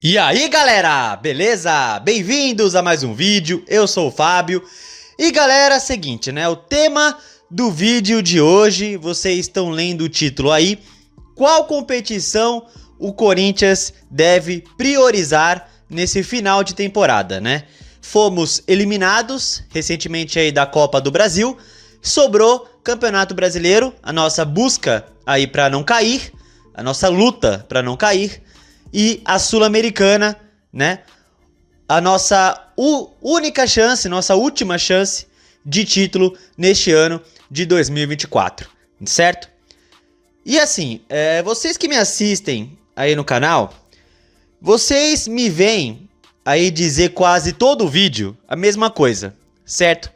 E aí galera, beleza? Bem-vindos a mais um vídeo, eu sou o Fábio. E galera, é o seguinte, né? O tema do vídeo de hoje, vocês estão lendo o título aí. Qual competição o Corinthians deve priorizar nesse final de temporada, né? Fomos eliminados recentemente aí da Copa do Brasil. Sobrou Campeonato Brasileiro, a nossa busca aí para não cair, a nossa luta para não cair. E a Sul-Americana, né? A nossa única chance, nossa última chance de título neste ano de 2024, certo? E assim, vocês que me assistem aí no canal, vocês me veem aí dizer quase todo o vídeo a mesma coisa, certo?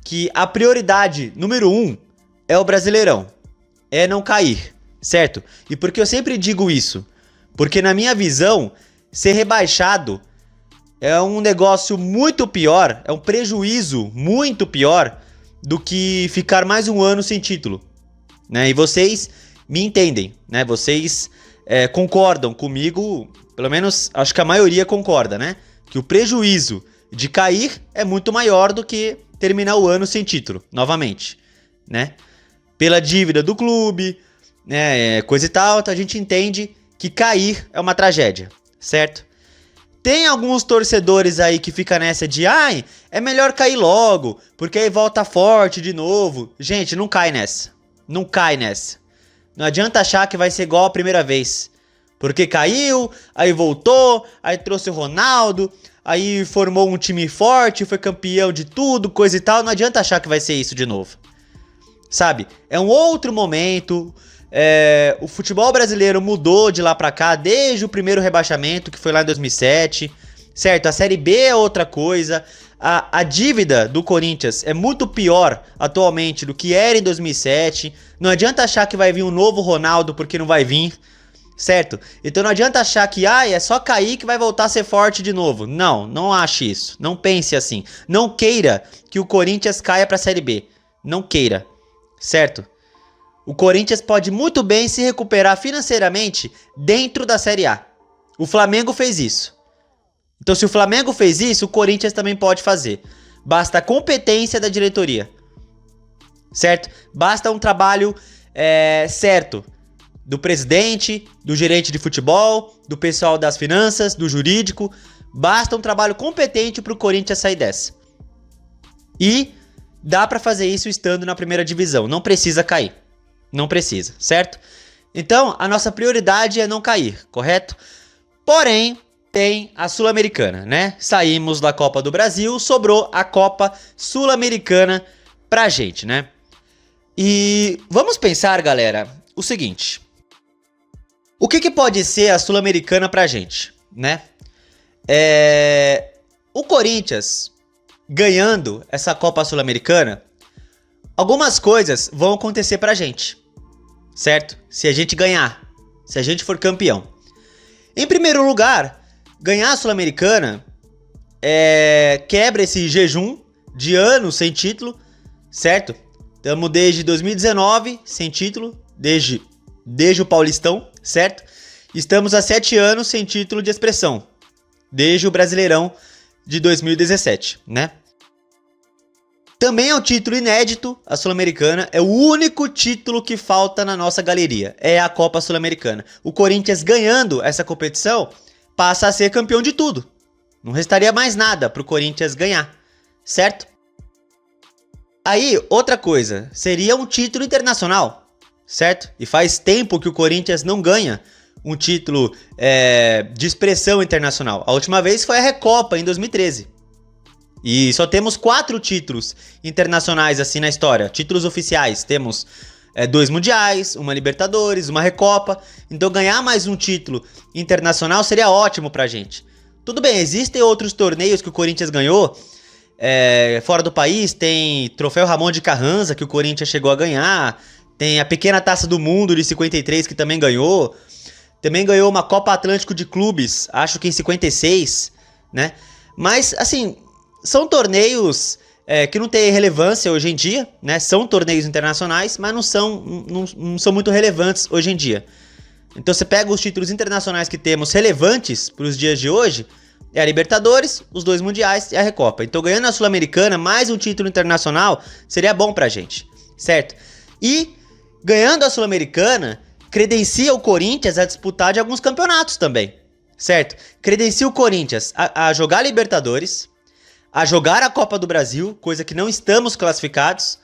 Que a prioridade número 1 é o Brasileirão, é não cair, certo? E por que eu sempre digo isso? Porque na minha visão, ser rebaixado é um negócio muito pior, é um prejuízo muito pior do que ficar mais um ano sem título, né? E vocês me entendem, né? Vocês concordam comigo, pelo menos acho que a maioria concorda, né? Que o prejuízo de cair é muito maior do que terminar o ano sem título, novamente, né? Pela dívida do clube, né? Coisa e tal, então a gente entende que cair é uma tragédia, certo? Tem alguns torcedores aí que ficam nessa de ai, é melhor cair logo, porque aí volta forte de novo. Gente, não cai nessa. Não cai nessa. Não adianta achar que vai ser igual a primeira vez. Porque caiu, aí voltou, aí trouxe o Ronaldo, aí formou um time forte, foi campeão de tudo, coisa e tal. Não adianta achar que vai ser isso de novo. Sabe? É um outro momento. O futebol brasileiro mudou de lá pra cá desde o primeiro rebaixamento, que foi lá em 2007, certo? A Série B é outra coisa, a dívida do Corinthians é muito pior atualmente do que era em 2007, não adianta achar que vai vir um novo Ronaldo, porque não vai vir, certo? Então não adianta achar que é só cair que vai voltar a ser forte de novo. Não, não ache isso, não pense assim, não queira que o Corinthians caia pra Série B, não queira, certo? O Corinthians pode muito bem se recuperar financeiramente dentro da Série A. O Flamengo fez isso. Então, se o Flamengo fez isso, o Corinthians também pode fazer. Basta a competência da diretoria. Certo? Basta um trabalho certo do presidente, do gerente de futebol, do pessoal das finanças, do jurídico. Basta um trabalho competente para o Corinthians sair dessa. E dá para fazer isso estando na primeira divisão. Não precisa cair. Não precisa, certo? Então, a nossa prioridade é não cair, correto? Porém, tem a Sul-Americana, né? Saímos da Copa do Brasil, sobrou a Copa Sul-Americana pra gente, né? E vamos pensar, galera, o seguinte. O que pode ser a Sul-Americana pra gente, né? O Corinthians ganhando essa Copa Sul-Americana, algumas coisas vão acontecer pra gente. Certo? Se a gente ganhar, se a gente for campeão. Em primeiro lugar, ganhar a Sul-Americana quebra esse jejum de anos sem título, certo? Estamos desde 2019 sem título, desde o Paulistão, certo? Estamos há 7 anos sem título de expressão, desde o Brasileirão de 2017, né? Também é um título inédito, a Sul-Americana, é o único título que falta na nossa galeria, é a Copa Sul-Americana. O Corinthians ganhando essa competição passa a ser campeão de tudo. Não restaria mais nada para o Corinthians ganhar, certo? Aí, outra coisa, seria um título internacional, certo? E faz tempo que o Corinthians não ganha um título de expressão internacional. A última vez foi a Recopa, em 2013. E só temos 4 títulos internacionais assim na história, títulos oficiais. Temos 2 mundiais, uma Libertadores, uma Recopa. Então ganhar mais um título internacional seria ótimo pra gente. Tudo bem, existem outros torneios que o Corinthians ganhou fora do país. Tem Troféu Ramon de Carranza, que o Corinthians chegou a ganhar. Tem a Pequena Taça do Mundo de 53, que também ganhou. Também ganhou uma Copa Atlântico de Clubes, acho que em 56, né? Mas, assim, são torneios que não têm relevância hoje em dia, né? São torneios internacionais, mas não são muito relevantes hoje em dia, Então você pega os títulos internacionais que temos relevantes para os dias de hoje, é a Libertadores, os 2 mundiais e a Recopa. Então ganhando a Sul-Americana, mais um título internacional, seria bom pra gente, certo? E ganhando a Sul-Americana, credencia o Corinthians a disputar de alguns campeonatos também, certo? Credencia o Corinthians a jogar Libertadores, a jogar a Copa do Brasil, coisa que não estamos classificados,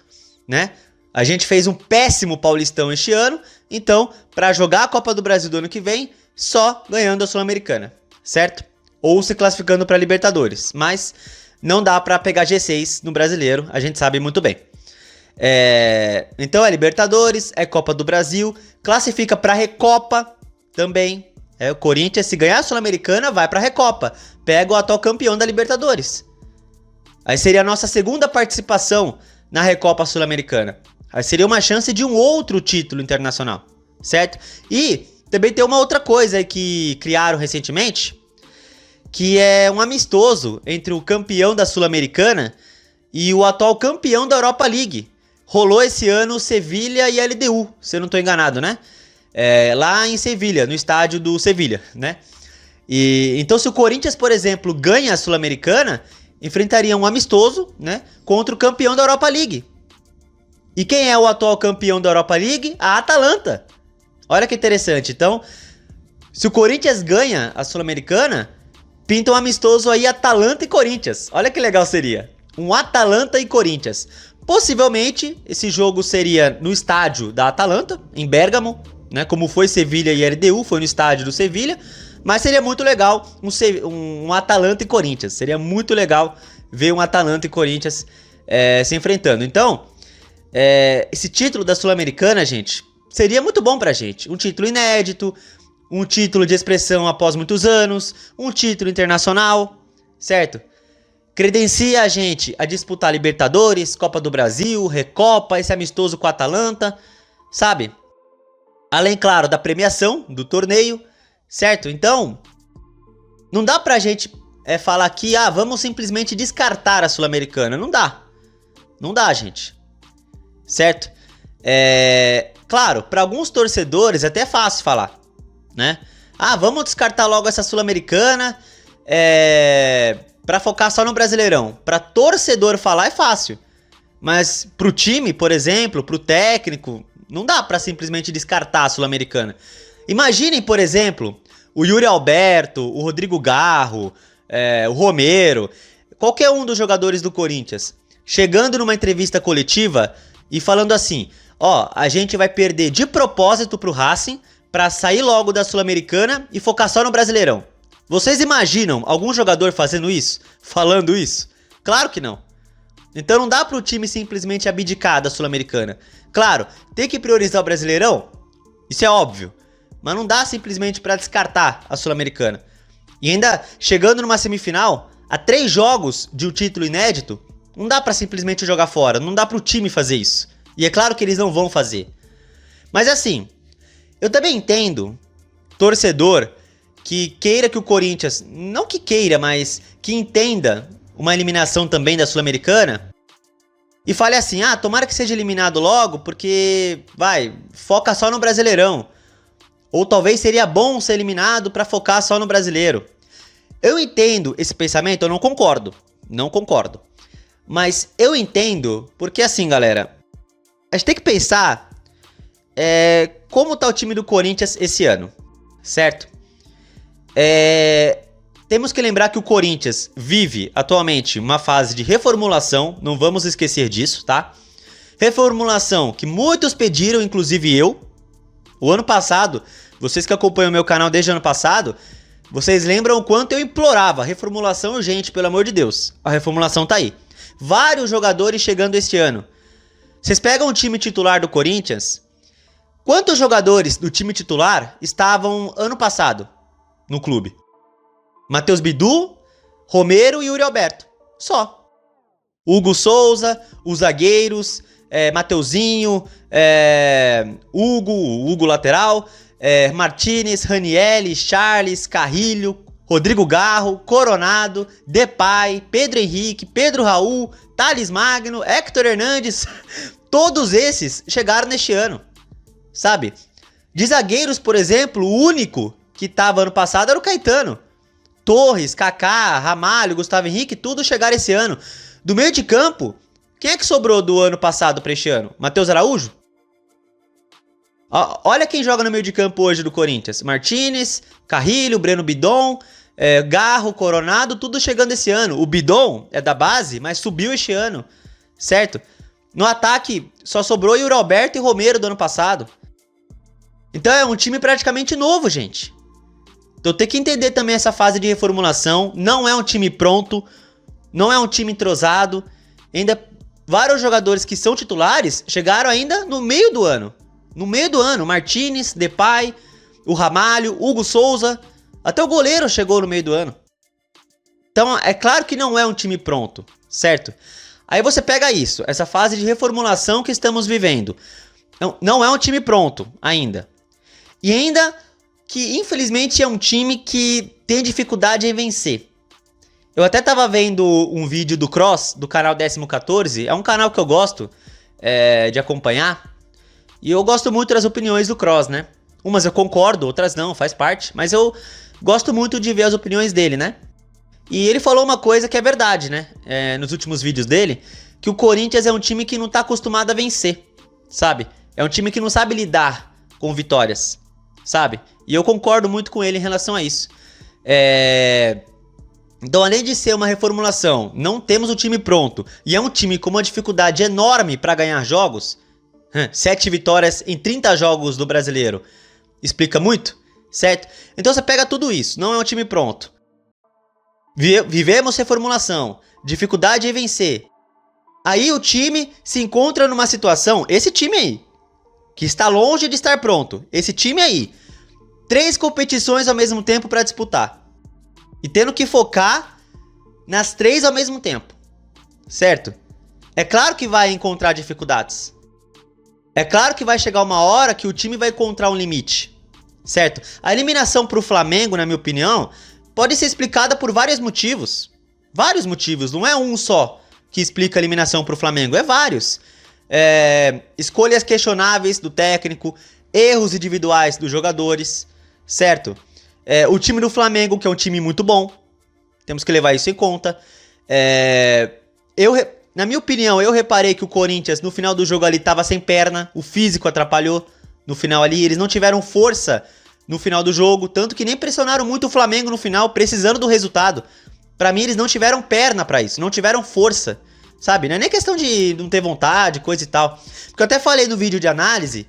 né? A gente fez um péssimo Paulistão este ano, então, para jogar a Copa do Brasil do ano que vem, só ganhando a Sul-Americana, certo? Ou se classificando para Libertadores, mas não dá para pegar G6 no Brasileiro, a gente sabe muito bem. Então é Libertadores, é Copa do Brasil, classifica para Recopa também. O Corinthians, se ganhar a Sul-Americana, vai para Recopa, pega o atual campeão da Libertadores. Aí seria a nossa segunda participação na Recopa Sul-Americana. Aí seria uma chance de um outro título internacional, certo? E também tem uma outra coisa aí que criaram recentemente, que é um amistoso entre o campeão da Sul-Americana e o atual campeão da Europa League. Rolou esse ano o Sevilha e LDU, se eu não estou enganado, né? Lá em Sevilha, no estádio do Sevilha, né? Então se o Corinthians, por exemplo, ganha a Sul-Americana, enfrentaria um amistoso, né, contra o campeão da Europa League. E quem é o atual campeão da Europa League? A Atalanta. Olha que interessante. Então, se o Corinthians ganha a Sul-Americana, pinta um amistoso aí Atalanta e Corinthians. Olha que legal seria. Um Atalanta e Corinthians. Possivelmente, esse jogo seria no estádio da Atalanta, em Bérgamo, né? Como foi Sevilha e LDU, foi no estádio do Sevilha. Mas seria muito legal um Atalanta e Corinthians. Seria muito legal ver um Atalanta e Corinthians se enfrentando. Então, esse título da Sul-Americana, gente, seria muito bom pra gente. Um título inédito, um título de expressão após muitos anos, um título internacional, certo? Credencia a gente a disputar Libertadores, Copa do Brasil, Recopa, esse amistoso com a Atalanta, sabe? Além, claro, da premiação do torneio, certo? Então, não dá pra gente falar aqui, vamos simplesmente descartar a Sul-Americana. Não dá. Não dá, gente. Certo? Claro, para alguns torcedores é até fácil falar, né? Vamos descartar logo essa Sul-Americana para focar só no Brasileirão. Para torcedor falar é fácil, mas pro time, por exemplo, pro técnico, não dá para simplesmente descartar a Sul-Americana. Imaginem, por exemplo, o Yuri Alberto, o Rodrigo Garro, o Romero, qualquer um dos jogadores do Corinthians, chegando numa entrevista coletiva e falando assim, a gente vai perder de propósito pro Racing pra sair logo da Sul-Americana e focar só no Brasileirão. Vocês imaginam algum jogador fazendo isso? Falando isso? Claro que não. Então não dá pro time simplesmente abdicar da Sul-Americana. Claro, tem que priorizar o Brasileirão, isso é óbvio, mas não dá simplesmente pra descartar a Sul-Americana. E ainda chegando numa semifinal, a 3 jogos de um título inédito, não dá pra simplesmente jogar fora, não dá pro time fazer isso. E é claro que eles não vão fazer. Mas assim, eu também entendo torcedor que queira que o Corinthians, não que queira, mas que entenda uma eliminação também da Sul-Americana e fale assim, tomara que seja eliminado logo porque, foca só no Brasileirão. Ou talvez seria bom ser eliminado pra focar só no Brasileiro. Eu entendo esse pensamento, eu não concordo. Não concordo. Mas eu entendo, porque assim, galera, a gente tem que pensar como tá o time do Corinthians esse ano, certo? Temos que lembrar que o Corinthians vive atualmente uma fase de reformulação, não vamos esquecer disso, tá? Reformulação que muitos pediram, inclusive eu. O ano passado, vocês que acompanham o meu canal desde o ano passado, vocês lembram o quanto eu implorava, reformulação urgente, pelo amor de Deus. A reformulação tá aí. Vários jogadores chegando este ano. Vocês pegam o time titular do Corinthians, quantos jogadores do time titular estavam ano passado no clube? Matheus Bidu, Romero e Yuri Alberto. Só. Hugo Souza, os zagueiros, Mateuzinho, Hugo lateral, Martinez, Ranielli, Charles, Carrilho, Rodrigo Garro, Coronado, Depay, Pedro Henrique, Pedro Raul, Thales Magno, Héctor Hernandes. Todos esses chegaram neste ano, sabe? De zagueiros, por exemplo, o único que tava ano passado era o Caetano. Torres, Kaká, Ramalho, Gustavo Henrique, tudo chegaram esse ano. Do meio de campo, quem é que sobrou do ano passado para este ano? Matheus Araújo? Olha quem joga no meio de campo hoje do Corinthians. Martínez, Carrilho, Breno Bidon, Garro, Coronado, tudo chegando esse ano. O Bidon é da base, mas subiu este ano, certo? No ataque só sobrou Yuri Alberto e Romero do ano passado. Então é um time praticamente novo, gente. Então tem que entender também essa fase de reformulação. Não é um time pronto, não é um time entrosado. Ainda vários jogadores que são titulares chegaram ainda no meio do ano. No meio do ano, Martínez, Depay, o Ramalho, Hugo Souza, até o goleiro chegou no meio do ano. Então é claro que não é um time pronto, certo? Aí você pega isso, essa fase de reformulação que estamos vivendo. Não é um time pronto ainda. E ainda que infelizmente é um time que tem dificuldade em vencer. Eu até tava vendo um vídeo do Cross, do canal 14, é um canal que eu gosto de acompanhar. E eu gosto muito das opiniões do Cross, né? Umas eu concordo, outras não, faz parte. Mas eu gosto muito de ver as opiniões dele, né? E ele falou uma coisa que é verdade, né? Nos últimos vídeos dele, que o Corinthians é um time que não tá acostumado a vencer, sabe? É um time que não sabe lidar com vitórias, sabe? E eu concordo muito com ele em relação a isso. Então, além de ser uma reformulação, não temos o time pronto, e é um time com uma dificuldade enorme para ganhar jogos. 7 vitórias em 30 jogos do Brasileiro. Explica muito, certo? Então você pega tudo isso, não é um time pronto. Vivemos reformulação, dificuldade em vencer. Aí o time se encontra numa situação, esse time aí, que está longe de estar pronto. Esse time aí, 3 competições ao mesmo tempo para disputar. E tendo que focar nas 3 ao mesmo tempo, certo? É claro que vai encontrar dificuldades. É claro que vai chegar uma hora que o time vai encontrar um limite, certo? A eliminação para o Flamengo, na minha opinião, pode ser explicada por vários motivos. Vários motivos, não é um só que explica a eliminação para o Flamengo, é vários. Escolhas questionáveis do técnico, erros individuais dos jogadores, certo? O time do Flamengo, que é um time muito bom, temos que levar isso em conta. Na minha opinião, eu reparei que o Corinthians, no final do jogo ali, tava sem perna. O físico atrapalhou no final ali. Eles não tiveram força no final do jogo. Tanto que nem pressionaram muito o Flamengo no final, precisando do resultado. Pra mim, eles não tiveram perna pra isso. Não tiveram força, sabe? Não é nem questão de não ter vontade, coisa e tal. Porque eu até falei no vídeo de análise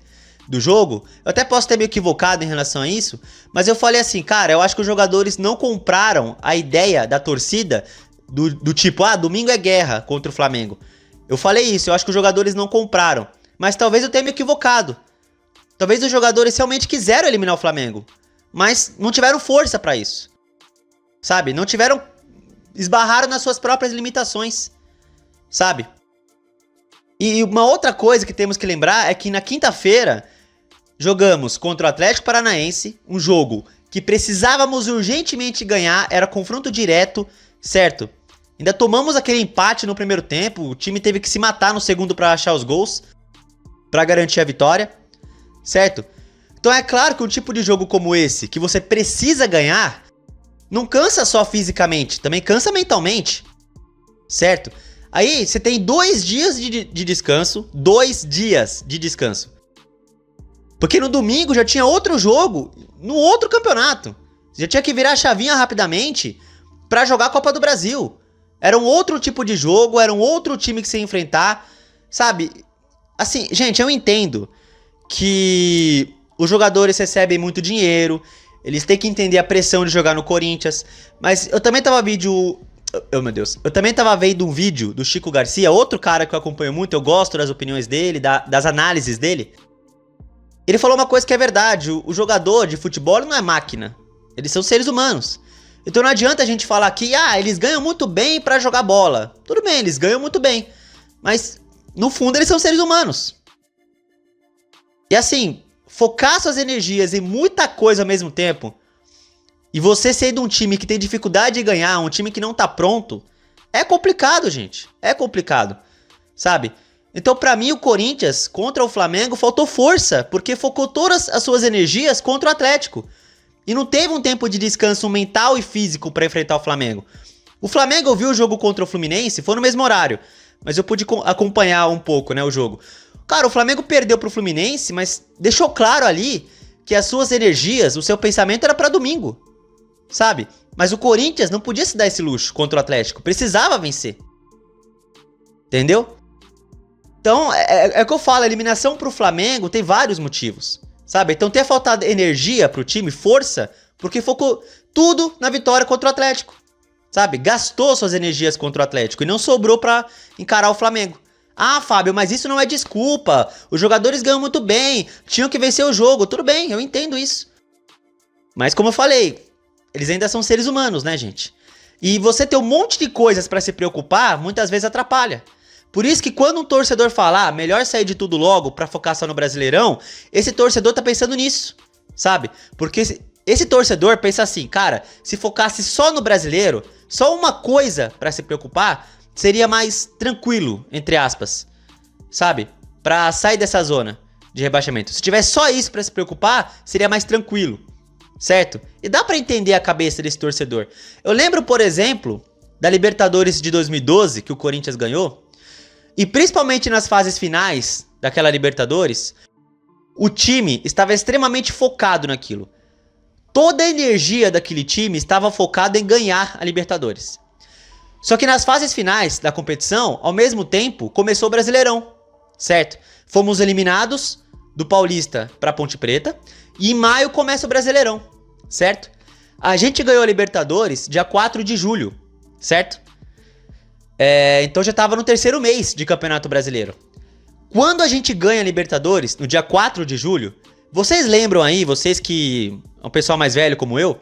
do jogo. Eu até posso ter me equivocado em relação a isso. Mas eu falei assim, cara, eu acho que os jogadores não compraram a ideia da torcida... Do tipo, domingo é guerra contra o Flamengo. Eu falei isso, eu acho que os jogadores não compraram. Mas talvez eu tenha me equivocado. Talvez os jogadores realmente quiseram eliminar o Flamengo. Mas não tiveram força pra isso. Sabe? Não tiveram... Esbarraram nas suas próprias limitações. Sabe? E uma outra coisa que temos que lembrar é que na quinta-feira jogamos contra o Atlético Paranaense. Um jogo que precisávamos urgentemente ganhar. Era confronto direto, certo? Ainda tomamos aquele empate no primeiro tempo, o time teve que se matar no segundo para achar os gols, para garantir a vitória, certo? Então é claro que um tipo de jogo como esse, que você precisa ganhar, não cansa só fisicamente, também cansa mentalmente, certo? Aí você tem 2 dias de descanso, 2 dias de descanso. Porque no domingo já tinha outro jogo, no outro campeonato. Você já tinha que virar a chavinha rapidamente para jogar a Copa do Brasil. Era um outro tipo de jogo, era um outro time que você ia enfrentar, sabe? Assim, gente, eu entendo que os jogadores recebem muito dinheiro, eles têm que entender a pressão de jogar no Corinthians, mas eu também tava eu também tava vendo um vídeo do Chico Garcia, outro cara que eu acompanho muito, eu gosto das opiniões dele, das análises dele. Ele falou uma coisa que é verdade, o jogador de futebol não é máquina, eles são seres humanos. Então não adianta a gente falar que eles ganham muito bem pra jogar bola. Tudo bem, eles ganham muito bem. Mas, no fundo, eles são seres humanos. E assim, focar suas energias em muita coisa ao mesmo tempo, e você sendo um time que tem dificuldade de ganhar, um time que não tá pronto, é complicado, gente. É complicado, sabe? Então, pra mim, o Corinthians contra o Flamengo faltou força, porque focou todas as suas energias contra o Atlético. E não teve um tempo de descanso mental e físico pra enfrentar o Flamengo. O Flamengo viu o jogo contra o Fluminense, foi no mesmo horário, mas eu pude acompanhar um pouco, né, o jogo. Cara, o Flamengo perdeu pro Fluminense, mas deixou claro ali que as suas energias, o seu pensamento era pra domingo, sabe? Mas o Corinthians não podia se dar esse luxo contra o Atlético, precisava vencer. Entendeu? Então, é o que eu falo, a eliminação pro Flamengo tem vários motivos, sabe? Então ter faltado energia pro time, força, porque focou tudo na vitória contra o Atlético, sabe? Gastou suas energias contra o Atlético e não sobrou pra encarar o Flamengo. Ah, Fábio, mas isso não é desculpa, os jogadores ganham muito bem, tinham que vencer o jogo, tudo bem, eu entendo isso. Mas como eu falei, eles ainda são seres humanos, né, gente? E você ter um monte de coisas pra se preocupar, muitas vezes atrapalha. Por isso que quando um torcedor fala, melhor sair de tudo logo pra focar só no Brasileirão, esse torcedor tá pensando nisso, sabe? Porque esse torcedor pensa assim, cara, se focasse só no Brasileiro, só uma coisa pra se preocupar, seria mais tranquilo, entre aspas, sabe? Pra sair dessa zona de rebaixamento. Se tivesse só isso pra se preocupar, seria mais tranquilo, certo? E dá pra entender a cabeça desse torcedor. Eu lembro, por exemplo, da Libertadores de 2012, que o Corinthians ganhou, e principalmente nas fases finais daquela Libertadores, o time estava extremamente focado naquilo. Toda a energia daquele time estava focada em ganhar a Libertadores. Só que nas fases finais da competição, ao mesmo tempo, começou o Brasileirão, certo? Fomos eliminados do Paulista para Ponte Preta e em maio começa o Brasileirão, certo? A gente ganhou a Libertadores dia 4 de julho, certo? Então já tava no terceiro mês de Campeonato Brasileiro. Quando a gente ganha a Libertadores, no dia 4 de julho, vocês lembram aí, vocês que é um pessoal mais velho como eu,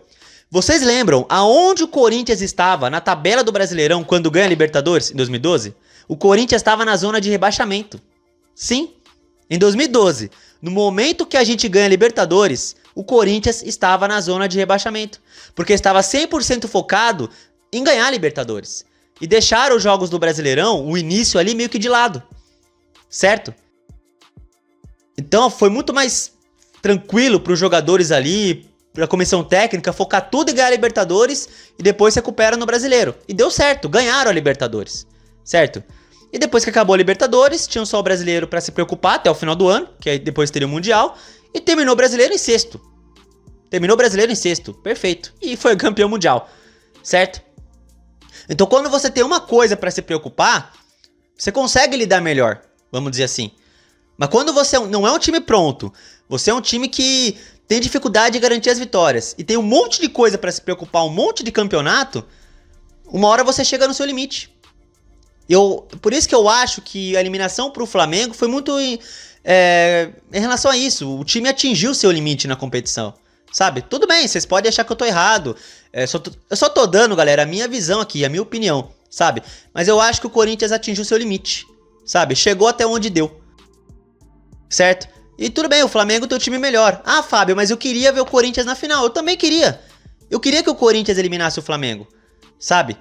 vocês lembram aonde o Corinthians estava na tabela do Brasileirão quando ganha a Libertadores, em 2012? O Corinthians estava na zona de rebaixamento. Sim, em 2012, no momento que a gente ganha a Libertadores, o Corinthians estava na zona de rebaixamento, porque estava 100% focado em ganhar a Libertadores. E deixaram os jogos do Brasileirão, o início ali meio que de lado, certo? Então foi muito mais tranquilo para os jogadores ali, para a comissão técnica, focar tudo em ganhar a Libertadores e depois se recupera no Brasileiro. E deu certo, ganharam a Libertadores, certo? E depois que acabou a Libertadores, tinham só o Brasileiro para se preocupar até o final do ano, que aí depois teria o Mundial, e terminou o Brasileiro em sexto. Terminou o Brasileiro em sexto, perfeito. E foi campeão mundial, certo? Então quando você tem uma coisa para se preocupar, você consegue lidar melhor, vamos dizer assim. Mas quando você não é um time pronto, você é um time que tem dificuldade de garantir as vitórias e tem um monte de coisa para se preocupar, um monte de campeonato, uma hora você chega no seu limite. Por isso que eu acho que a eliminação pro Flamengo foi muito em relação a isso. O time atingiu o seu limite na competição, sabe? Tudo bem, vocês podem achar que eu tô errado. Eu só tô dando, galera, a minha visão aqui, a minha opinião, sabe? Mas eu acho que o Corinthians atingiu o seu limite, sabe? Chegou até onde deu, certo? E tudo bem, o Flamengo tem um time melhor. Ah, Fábio, mas eu queria ver o Corinthians na final. Eu também queria. Eu queria que o Corinthians eliminasse o Flamengo, sabe?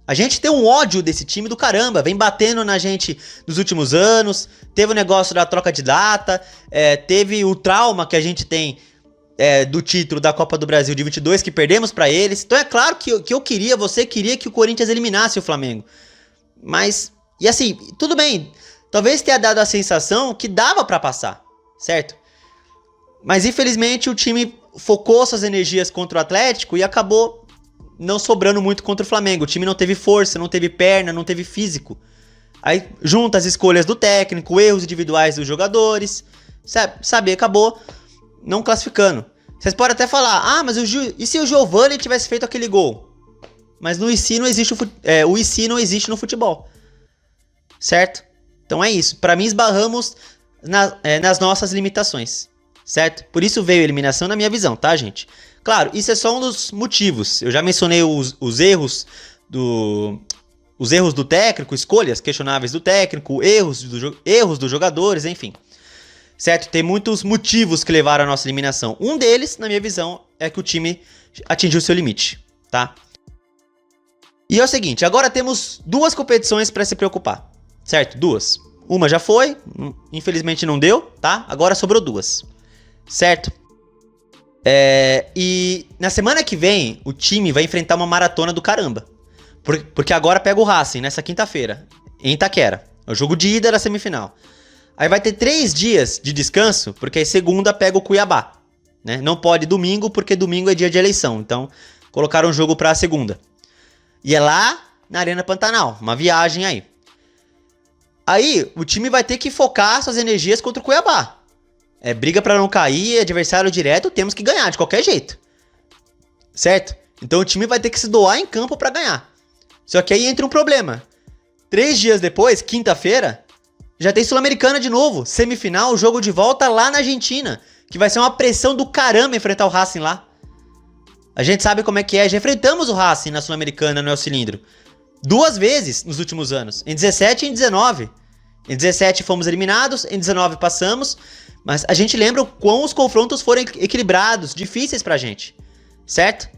A gente tem um ódio desse time do caramba, vem batendo na gente nos últimos anos, teve o negócio da troca de data, teve o trauma que a gente tem do título da Copa do Brasil de 22, que perdemos pra eles. Então é claro que eu queria, você queria que o Corinthians eliminasse o Flamengo. Mas, e assim, tudo bem, talvez tenha dado a sensação que dava pra passar, certo? Mas infelizmente o time focou suas energias contra o Atlético e acabou não sobrando muito contra o Flamengo. O time não teve força, não teve perna, não teve físico. Aí junta as escolhas do técnico, erros individuais dos jogadores, sabe, acabou não classificando. Vocês podem até falar, mas e se o Giovani tivesse feito aquele gol? Mas no IC não existe o IC não existe no futebol, certo? Então é isso, pra mim esbarramos nas nossas limitações, certo? Por isso veio a eliminação na minha visão, tá, gente? Claro, isso é só um dos motivos. Eu já mencionei os erros do técnico, escolhas questionáveis do técnico, erros dos jogadores, enfim. Certo? Tem muitos motivos que levaram à nossa eliminação. Um deles, na minha visão, é que o time atingiu seu limite, tá? E é o seguinte, agora temos duas competições para se preocupar, certo? Duas. Uma já foi, infelizmente não deu, tá? Agora sobrou 2, certo? E na semana que vem, o time vai enfrentar uma maratona do caramba. Porque agora pega o Racing nessa quinta-feira, em Itaquera. É o jogo de ida da semifinal. Aí vai ter 3 dias de descanso, porque aí segunda pega o Cuiabá, né? Não pode domingo, porque domingo é dia de eleição. Então, colocaram o jogo pra segunda. E é lá na Arena Pantanal, uma viagem aí. Aí, o time vai ter que focar suas energias contra o Cuiabá. É briga pra não cair, adversário direto, temos que ganhar de qualquer jeito. Certo? Então o time vai ter que se doar em campo pra ganhar. Só que aí entra um problema. 3 dias depois, quinta-feira, já tem Sul-Americana de novo. Semifinal, jogo de volta lá na Argentina. Que vai ser uma pressão do caramba enfrentar o Racing lá. A gente sabe como é que é. Já enfrentamos o Racing na Sul-Americana no El Cilindro 2 vezes nos últimos anos. Em 17 e em 19. Em 17 fomos eliminados, em 19 passamos. Mas a gente lembra o quão os confrontos foram equilibrados, difíceis pra gente. Certo?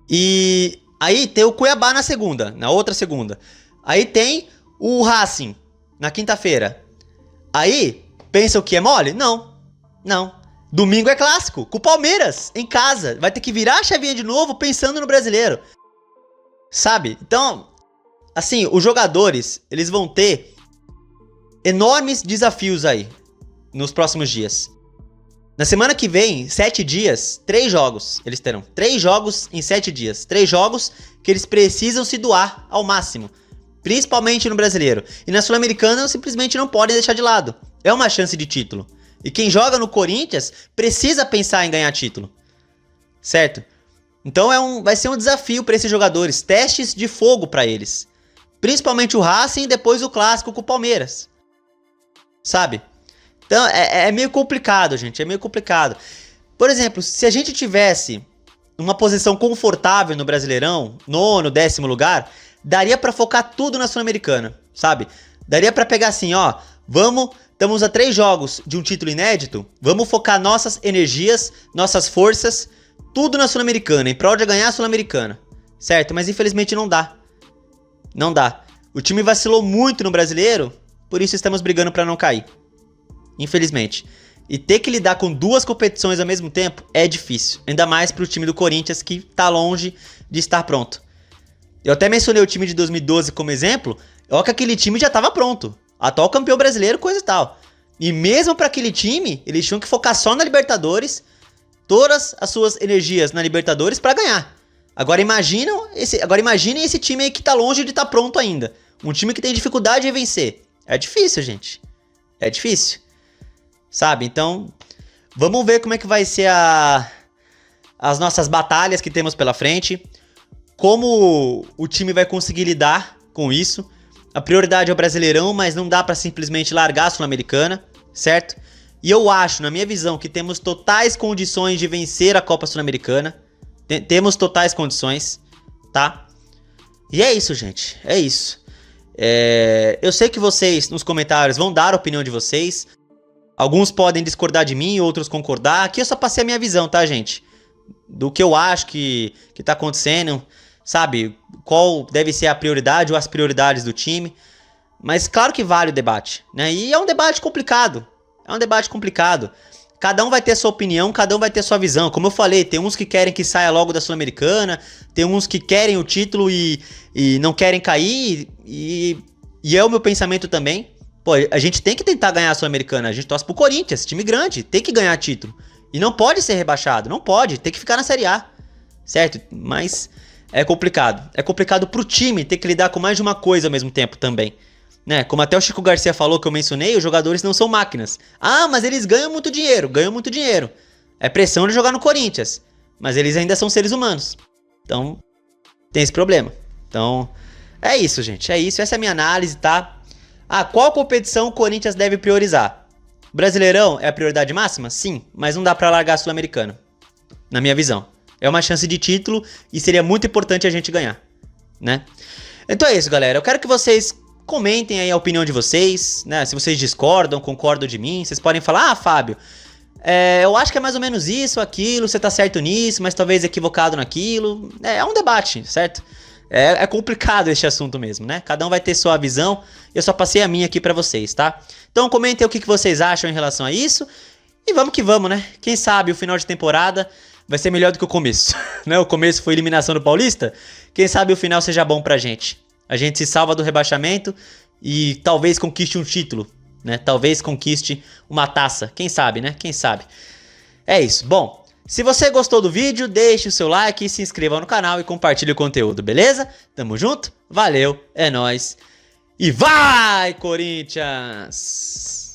E aí tem o Cuiabá na segunda, na outra segunda. Aí tem o Racing na quinta-feira. Aí, pensam que é mole? Não. Não. Domingo é clássico, com o Palmeiras, em casa. Vai ter que virar a chavinha de novo pensando no brasileiro. Sabe? Então, assim, os jogadores, eles vão ter enormes desafios aí nos próximos dias. Na semana que vem, 7 dias, 3 jogos eles terão. 3 jogos em 7 dias. 3 jogos que eles precisam se doar ao máximo. Principalmente no brasileiro. E na Sul-Americana simplesmente não podem deixar de lado. É uma chance de título. E quem joga no Corinthians precisa pensar em ganhar título. Certo? Então vai ser um desafio para esses jogadores. Testes de fogo para eles. Principalmente o Racing e depois o clássico com o Palmeiras. Sabe? Então é meio complicado, gente. É meio complicado. Por exemplo, se a gente tivesse uma posição confortável no Brasileirão, 9º, 10º lugar, daria pra focar tudo na Sul-Americana, sabe? Daria pra pegar assim, ó, estamos a 3 jogos de um título inédito, vamos focar nossas energias, nossas forças, tudo na Sul-Americana, em prol de ganhar a Sul-Americana, certo? Mas infelizmente não dá. Não dá. O time vacilou muito no Brasileiro, por isso estamos brigando pra não cair. Infelizmente. E ter que lidar com 2 competições ao mesmo tempo é difícil. Ainda mais pro time do Corinthians, que tá longe de estar pronto. Eu até mencionei o time de 2012 como exemplo. Olha que aquele time já estava pronto. Atual campeão brasileiro, coisa e tal. E mesmo para aquele time, eles tinham que focar só na Libertadores. Todas as suas energias na Libertadores para ganhar. Agora imaginem esse time aí que tá longe de estar pronto ainda. Um time que tem dificuldade em vencer. É difícil, gente. É difícil. Sabe? Então, vamos ver como é que vai ser as nossas batalhas que temos pela frente. Como o time vai conseguir lidar com isso. A prioridade é o Brasileirão, mas não dá pra simplesmente largar a Sul-Americana, certo? E eu acho, na minha visão, que temos totais condições de vencer a Copa Sul-Americana. Temos totais condições, tá? E é isso, gente. É isso. Eu sei que vocês, nos comentários, vão dar a opinião de vocês. Alguns podem discordar de mim, outros concordar. Aqui eu só passei a minha visão, tá, gente? Do que eu acho que tá acontecendo. Sabe, qual deve ser a prioridade ou as prioridades do time. Mas claro que vale o debate, né? E é um debate complicado. É um debate complicado. Cada um vai ter a sua opinião, cada um vai ter a sua visão. Como eu falei, tem uns que querem que saia logo da Sul-Americana. Tem uns que querem o título e não querem cair. E é o meu pensamento também. Pô, a gente tem que tentar ganhar a Sul-Americana. A gente torce pro Corinthians, time grande. Tem que ganhar título. E não pode ser rebaixado, não pode. Tem que ficar na Série A. Certo? Mas é complicado. É complicado pro time ter que lidar com mais de uma coisa ao mesmo tempo também. Né? Como até o Chico Garcia falou, que eu mencionei, os jogadores não são máquinas. Ah, mas eles ganham muito dinheiro. Ganham muito dinheiro. É pressão de jogar no Corinthians. Mas eles ainda são seres humanos. Então, tem esse problema. Então, é isso, gente. É isso. Essa é a minha análise, tá? Ah, qual competição o Corinthians deve priorizar? Brasileirão é a prioridade máxima? Sim, mas não dá pra largar a Sul-Americana. Na minha visão. É uma chance de título e seria muito importante a gente ganhar, né? Então é isso, galera. Eu quero que vocês comentem aí a opinião de vocês, né? Se vocês discordam, concordam de mim, vocês podem falar, ah, Fábio, eu acho que é mais ou menos isso, aquilo, você tá certo nisso, mas talvez equivocado naquilo. É um debate, certo? É complicado esse assunto mesmo, né? Cada um vai ter sua visão. Eu só passei a minha aqui pra vocês, tá? Então comentem o que vocês acham em relação a isso. E vamos que vamos, né? Quem sabe o final de temporada vai ser melhor do que o começo, né? O começo foi eliminação do Paulista. Quem sabe o final seja bom pra gente. A gente se salva do rebaixamento e talvez conquiste um título, né? Talvez conquiste uma taça. Quem sabe, né? Quem sabe. É isso. Bom, se você gostou do vídeo, deixe o seu like, se inscreva no canal e compartilhe o conteúdo, beleza? Tamo junto? Valeu, é nóis. E vai, Corinthians!